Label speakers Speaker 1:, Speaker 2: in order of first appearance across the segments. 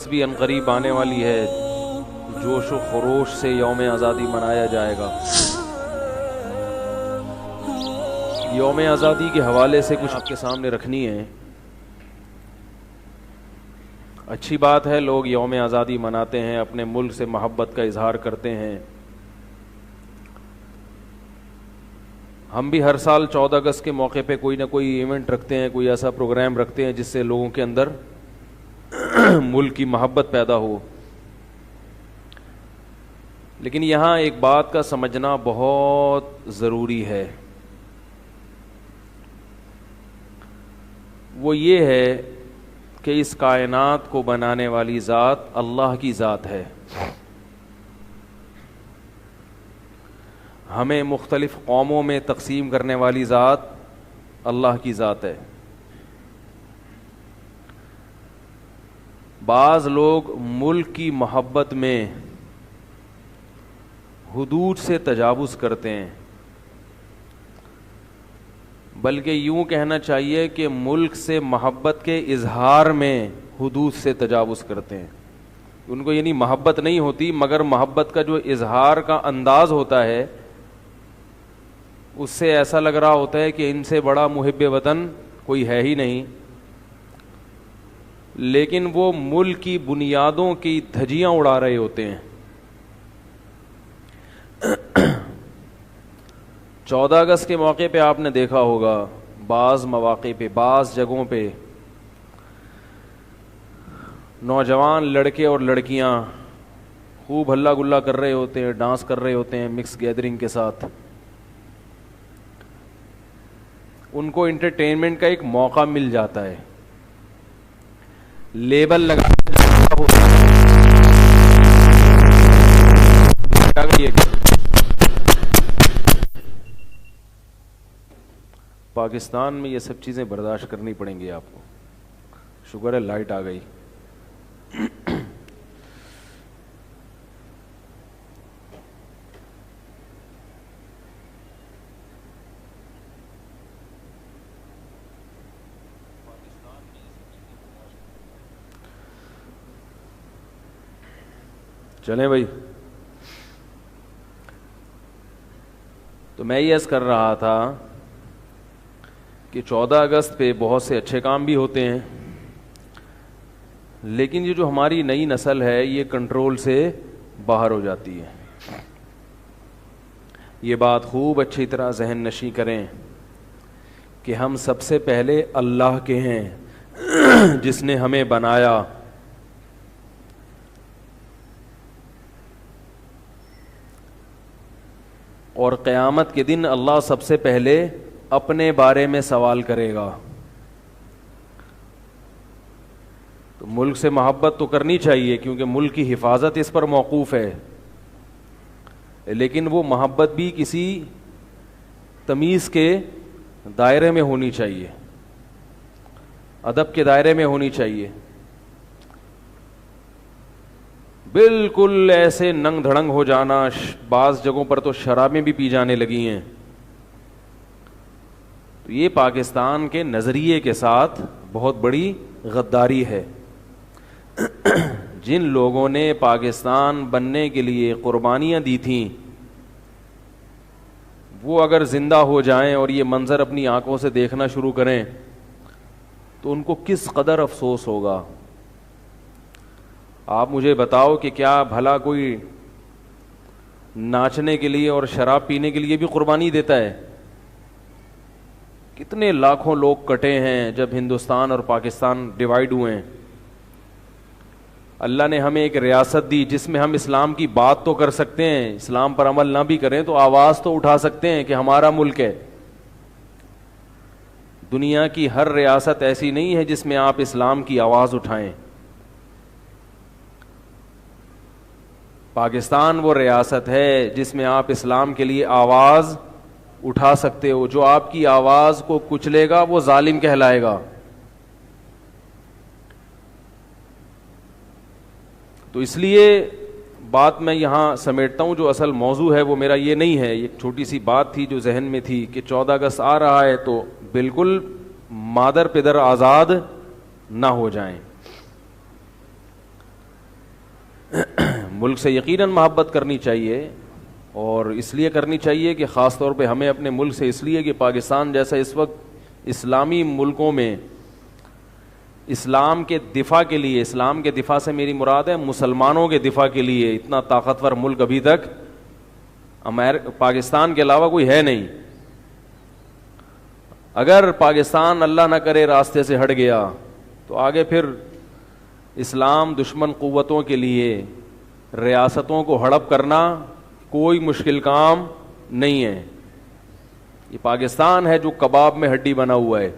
Speaker 1: بھی عنقریب آنے والی ہے، جوش و خروش سے یوم آزادی منایا جائے گا۔ یوم آزادی کے حوالے سے کچھ آپ کے سامنے رکھنی ہے۔ اچھی بات ہے، لوگ یوم آزادی مناتے ہیں، اپنے ملک سے محبت کا اظہار کرتے ہیں۔ ہم بھی ہر سال 14 اگست کے موقع پہ کوئی نہ کوئی ایونٹ رکھتے ہیں، کوئی ایسا پروگرام رکھتے ہیں جس سے لوگوں کے اندر ملک کی محبت پیدا ہو۔ لیکن یہاں ایک بات کا سمجھنا بہت ضروری ہے، وہ یہ ہے کہ اس کائنات کو بنانے والی ذات اللہ کی ذات ہے، ہمیں مختلف قوموں میں تقسیم کرنے والی ذات اللہ کی ذات ہے۔ بعض لوگ ملک کی محبت میں حدود سے تجاوز کرتے ہیں، بلکہ یوں کہنا چاہیے کہ ملک سے محبت کے اظہار میں حدود سے تجاوز کرتے ہیں۔ ان کو یعنی محبت نہیں ہوتی، مگر محبت کا جو اظہار کا انداز ہوتا ہے اس سے ایسا لگ رہا ہوتا ہے کہ ان سے بڑا محب وطن کوئی ہے ہی نہیں، لیکن وہ ملک کی بنیادوں کی دھجیاں اڑا رہے ہوتے ہیں۔ 14 اگست کے موقع پہ آپ نے دیکھا ہوگا، بعض مواقع پہ، بعض جگہوں پہ نوجوان لڑکے اور لڑکیاں خوب ہلا گلا کر رہے ہوتے ہیں، ڈانس کر رہے ہوتے ہیں مکس گیدرنگ کے ساتھ۔ ان کو انٹرٹینمنٹ کا ایک موقع مل جاتا ہے، لیبل لگا پاکستان میں یہ سب چیزیں برداشت کرنی پڑیں گی آپ کو۔ شکر ہے لائٹ آ گئی۔ چلیں بھائی، تو میں یہ عرض کر رہا تھا کہ 14 اگست پہ بہت سے اچھے کام بھی ہوتے ہیں، لیکن یہ جو ہماری نئی نسل ہے یہ کنٹرول سے باہر ہو جاتی ہے۔ یہ بات خوب اچھی طرح ذہن نشیں کریں کہ ہم سب سے پہلے اللہ کے ہیں جس نے ہمیں بنایا، اور قیامت کے دن اللہ سب سے پہلے اپنے بارے میں سوال کرے گا۔ تو ملک سے محبت تو کرنی چاہیے کیونکہ ملک کی حفاظت اس پر موقوف ہے، لیکن وہ محبت بھی کسی تمیز کے دائرے میں ہونی چاہیے، ادب کے دائرے میں ہونی چاہیے۔ بالکل ایسے ننگ دھڑنگ ہو جانا، بعض جگہوں پر تو شرابیں بھی پی جانے لگی ہیں، تو یہ پاکستان کے نظریے کے ساتھ بہت بڑی غداری ہے۔ جن لوگوں نے پاکستان بننے کے لیے قربانیاں دی تھیں وہ اگر زندہ ہو جائیں اور یہ منظر اپنی آنکھوں سے دیکھنا شروع کریں تو ان کو کس قدر افسوس ہوگا۔ آپ مجھے بتاؤ کہ کیا بھلا کوئی ناچنے کے لیے اور شراب پینے کے لیے بھی قربانی دیتا ہے؟ کتنے لاکھوں لوگ کٹے ہیں جب ہندوستان اور پاکستان ڈیوائیڈ ہوئے ہیں۔ اللہ نے ہمیں ایک ریاست دی جس میں ہم اسلام کی بات تو کر سکتے ہیں، اسلام پر عمل نہ بھی کریں تو آواز تو اٹھا سکتے ہیں کہ ہمارا ملک ہے۔ دنیا کی ہر ریاست ایسی نہیں ہے جس میں آپ اسلام کی آواز اٹھائیں۔ پاکستان وہ ریاست ہے جس میں آپ اسلام کے لیے آواز اٹھا سکتے ہو۔ جو آپ کی آواز کو کچلے گا وہ ظالم کہلائے گا۔ تو اس لیے بات میں یہاں سمیٹتا ہوں، جو اصل موضوع ہے وہ میرا یہ نہیں ہے، ایک چھوٹی سی بات تھی جو ذہن میں تھی کہ 14 اگست آ رہا ہے تو بالکل مادر پدر آزاد نہ ہو جائیں۔ ملک سے یقیناً محبت کرنی چاہیے، اور اس لیے کرنی چاہیے کہ خاص طور پہ ہمیں اپنے ملک سے اس لیے کہ پاکستان جیسا اس وقت اسلامی ملکوں میں اسلام کے دفاع کے لیے، اسلام کے دفاع سے میری مراد ہے مسلمانوں کے دفاع کے لیے، اتنا طاقتور ملک ابھی تک پاکستان کے علاوہ کوئی ہے نہیں. اگر پاکستان اللہ نہ کرے راستے سے ہٹ گیا تو آگے پھر اسلام دشمن قوتوں کے لیے ریاستوں کو ہڑپ کرنا کوئی مشکل کام نہیں ہے. یہ پاکستان ہے جو کباب میں ہڈی بنا ہوا ہے.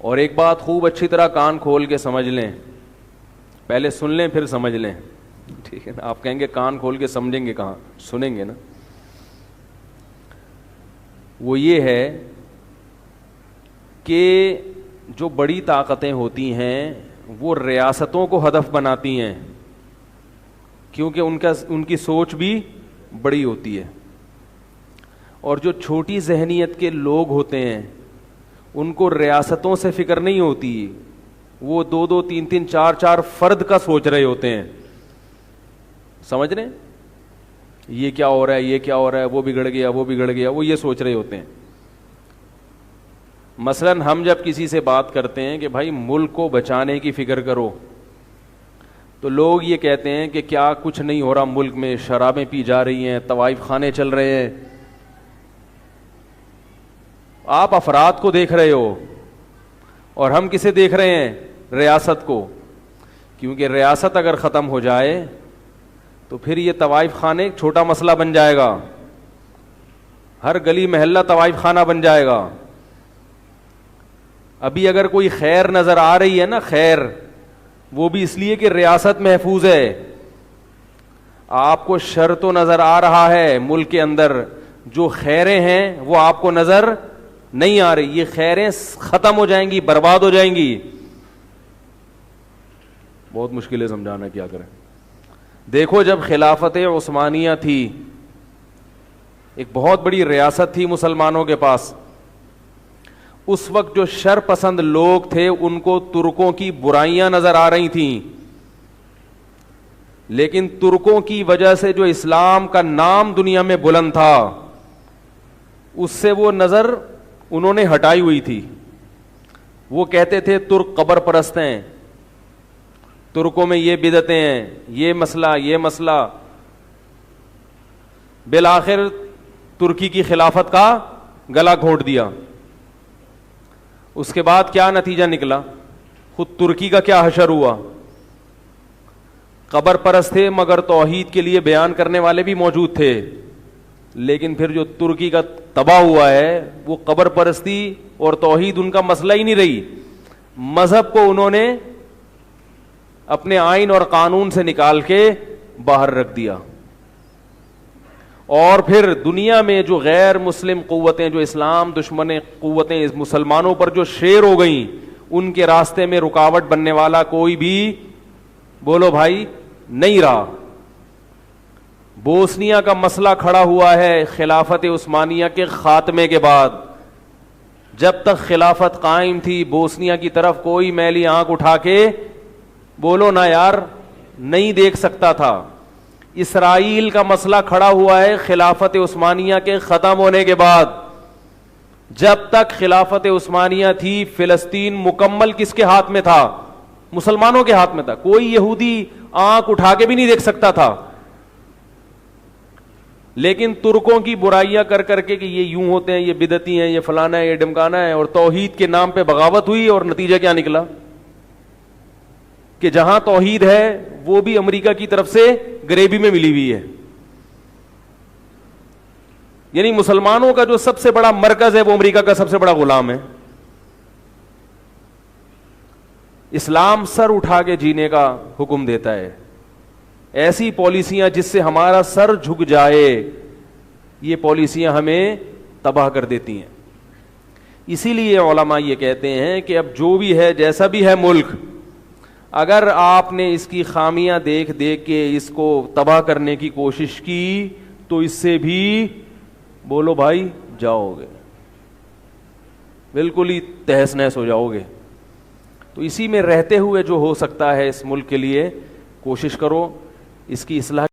Speaker 1: اور ایک بات خوب اچھی طرح کان کھول کے سمجھ لیں، پہلے سن لیں پھر سمجھ لیں، ٹھیک ہے نا. آپ کہیں گے کان کھول کے سمجھیں گے کہاں، سنیں گے نا. وہ یہ ہے کہ جو بڑی طاقتیں ہوتی ہیں وہ ریاستوں کو ہدف بناتی ہیں، کیونکہ ان کی سوچ بھی بڑی ہوتی ہے. اور جو چھوٹی ذہنیت کے لوگ ہوتے ہیں ان کو ریاستوں سے فکر نہیں ہوتی، وہ 2 3 4 فرد کا سوچ رہے ہوتے ہیں. سمجھ رہے ہیں؟ یہ کیا ہو رہا ہے، یہ کیا ہو رہا ہے، وہ بگڑ گیا، وہ بگڑ گیا، وہ یہ سوچ رہے ہوتے ہیں. مثلاً ہم جب کسی سے بات کرتے ہیں کہ بھائی ملک کو بچانے کی فکر کرو، تو لوگ یہ کہتے ہیں کہ کیا کچھ نہیں ہو رہا ملک میں، شرابیں پی جا رہی ہیں، طوائف خانے چل رہے ہیں. آپ افراد کو دیکھ رہے ہو اور ہم کسے دیکھ رہے ہیں؟ ریاست کو. کیونکہ ریاست اگر ختم ہو جائے تو پھر یہ طوائف خانے ایک چھوٹا مسئلہ بن جائے گا، ہر گلی محلہ طوائف خانہ بن جائے گا. ابھی اگر کوئی خیر نظر آ رہی ہے نا، خیر، وہ بھی اس لیے کہ ریاست محفوظ ہے. آپ کو شر تو نظر آ رہا ہے ملک کے اندر، جو خیریں ہیں وہ آپ کو نظر نہیں آ رہی. یہ خیریں ختم ہو جائیں گی، برباد ہو جائیں گی. بہت مشکل ہے سمجھانا، کیا کریں. دیکھو جب خلافت عثمانیہ تھی، ایک بہت بڑی ریاست تھی مسلمانوں کے پاس، اس وقت جو شر پسند لوگ تھے ان کو ترکوں کی برائیاں نظر آ رہی تھیں، لیکن ترکوں کی وجہ سے جو اسلام کا نام دنیا میں بلند تھا اس سے وہ نظر انہوں نے ہٹائی ہوئی تھی. وہ کہتے تھے ترک قبر پرست ہیں، ترکوں میں یہ بدعتیں ہیں، یہ مسئلہ. بالآخر ترکی کی خلافت کا گلا گھونٹ دیا. اس کے بعد کیا نتیجہ نکلا؟ خود ترکی کا کیا حشر ہوا. قبر پرست تھے مگر توحید کے لیے بیان کرنے والے بھی موجود تھے، لیکن پھر جو ترکی کا تباہ ہوا ہے وہ قبر پرستی اور توحید ان کا مسئلہ ہی نہیں رہی. مذہب کو انہوں نے اپنے آئین اور قانون سے نکال کے باہر رکھ دیا. اور پھر دنیا میں جو غیر مسلم قوتیں، جو اسلام دشمن قوتیں اس مسلمانوں پر جو شیر ہو گئیں، ان کے راستے میں رکاوٹ بننے والا کوئی بھی بولو بھائی نہیں رہا. بوسنیا کا مسئلہ کھڑا ہوا ہے خلافت عثمانیہ کے خاتمے کے بعد. جب تک خلافت قائم تھی بوسنیا کی طرف کوئی میلی آنکھ اٹھا کے بولو نا یار نہیں دیکھ سکتا تھا. اسرائیل کا مسئلہ کھڑا ہوا ہے خلافت عثمانیہ کے ختم ہونے کے بعد. جب تک خلافت عثمانیہ تھی فلسطین مکمل کس کے ہاتھ میں تھا؟ مسلمانوں کے ہاتھ میں تھا. کوئی یہودی آنکھ اٹھا کے بھی نہیں دیکھ سکتا تھا. لیکن ترکوں کی برائیاں کر کر کے کہ یہ یوں ہوتے ہیں، یہ بدعتی ہیں، یہ فلانا ہے، یہ ڈمکانا ہے، اور توحید کے نام پہ بغاوت ہوئی، اور نتیجہ کیا نکلا کہ جہاں توحید ہے وہ بھی امریکہ کی طرف سے گریبی میں ملی ہوئی ہے. یعنی مسلمانوں کا جو سب سے بڑا مرکز ہے وہ امریکہ کا سب سے بڑا غلام ہے. اسلام سر اٹھا کے جینے کا حکم دیتا ہے. ایسی پالیسیاں جس سے ہمارا سر جھک جائے، یہ پالیسیاں ہمیں تباہ کر دیتی ہیں. اسی لیے علماء یہ کہتے ہیں کہ اب جو بھی ہے، جیسا بھی ہے ملک، اگر آپ نے اس کی خامیاں دیکھ دیکھ کے اس کو تباہ کرنے کی کوشش کی تو اس سے بھی بولو بھائی جاؤ گے، بالکل ہی تہس نہس ہو جاؤ گے. تو اسی میں رہتے ہوئے جو ہو سکتا ہے اس ملک کے لیے کوشش کرو اس کی اصلاح